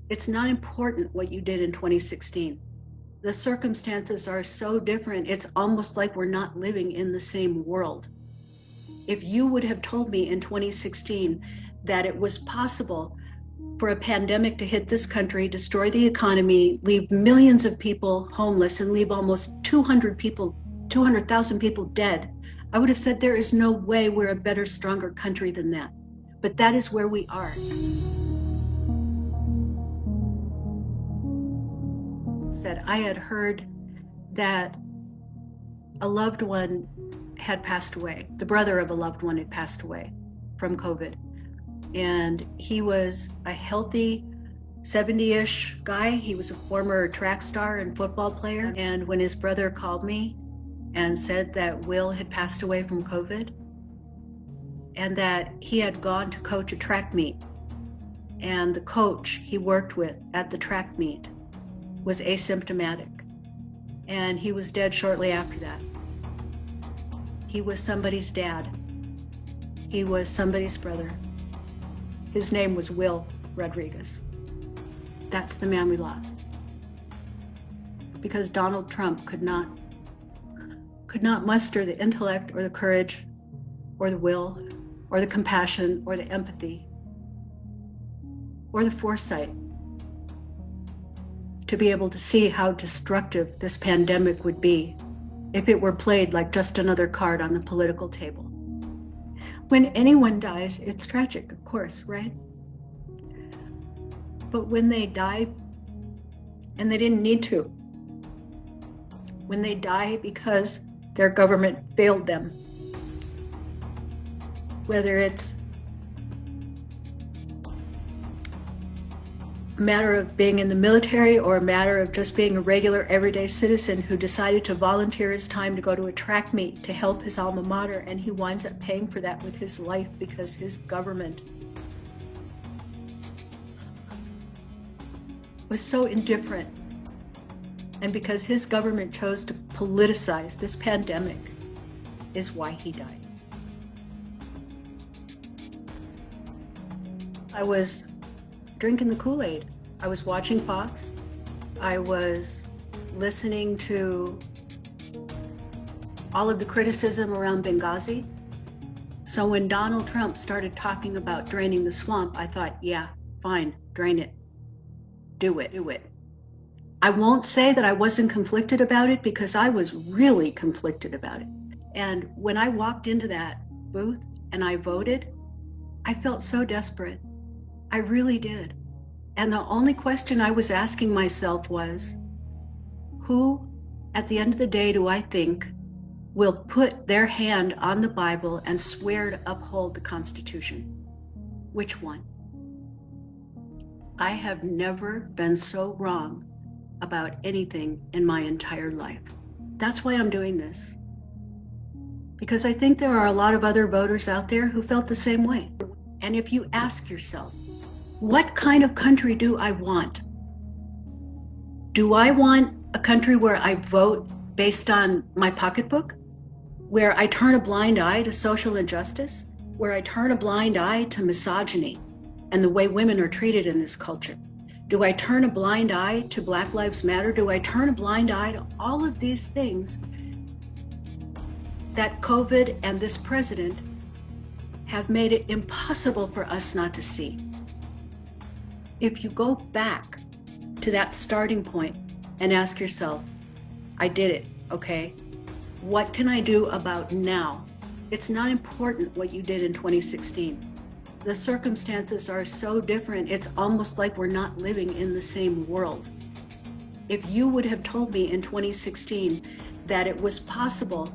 It's not important what you did in 2016. The circumstances are so different, it's almost like we're not living in the same world. If you would have told me in 2016 that it was possible for a pandemic to hit this country, destroy the economy, leave millions of people homeless, and leave almost 200,000 people dead, I would have said there is no way we're a better, stronger country than that. But that is where we are. That I had heard that a loved one had passed away. The brother of a loved one had passed away from COVID. And he was a healthy 70-ish guy. He was a former track star and football player. And when his brother called me and said that Will had passed away from COVID and that he had gone to coach a track meet, and the coach he worked with at the track meet was asymptomatic, and he was dead shortly after that. He was somebody's dad. He was somebody's brother. His name was Will Rodriguez. That's the man we lost. Because Donald Trump could not muster the intellect or the courage or the will or the compassion or the empathy or the foresight to be able to see how destructive this pandemic would be if it were played like just another card on the political table. When anyone dies, it's tragic, of course, right? But when they die, and they didn't need to, when they die because their government failed them, whether it's a matter of being in the military or a matter of just being a regular everyday citizen who decided to volunteer his time to go to a track meet to help his alma mater, and he winds up paying for that with his life because his government was so indifferent, and because his government chose to politicize this pandemic is why he died. I was drinking the Kool-Aid. I was watching Fox. I was listening to all of the criticism around Benghazi. So when Donald Trump started talking about draining the swamp, I thought, yeah, fine, drain it. Do it. I won't say that I wasn't conflicted about it, because I was really conflicted about it. And when I walked into that booth and I voted, I felt so desperate. I really did. And the only question I was asking myself was, who at the end of the day do I think will put their hand on the Bible and swear to uphold the Constitution? Which one? I have never been so wrong about anything in my entire life. That's why I'm doing this. Because I think there are a lot of other voters out there who felt the same way. And if you ask yourself, what kind of country do I want? Do I want a country where I vote based on my pocketbook? Where I turn a blind eye to social injustice? Where I turn a blind eye to misogyny and the way women are treated in this culture? Do I turn a blind eye to Black Lives Matter? Do I turn a blind eye to all of these things that COVID and this president have made it impossible for us not to see? If you go back to that starting point and ask yourself, I did it, okay? What can I do about now? It's not important what you did in 2016. The circumstances are so different, it's almost like we're not living in the same world. If you would have told me in 2016 that it was possible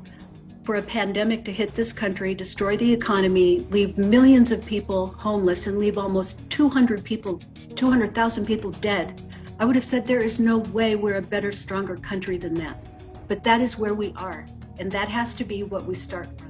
for a pandemic to hit this country, destroy the economy, leave millions of people homeless, and leave almost 200,000 people dead, I would have said there is no way we're a better, stronger country than that. But that is where we are, and that has to be what we start from.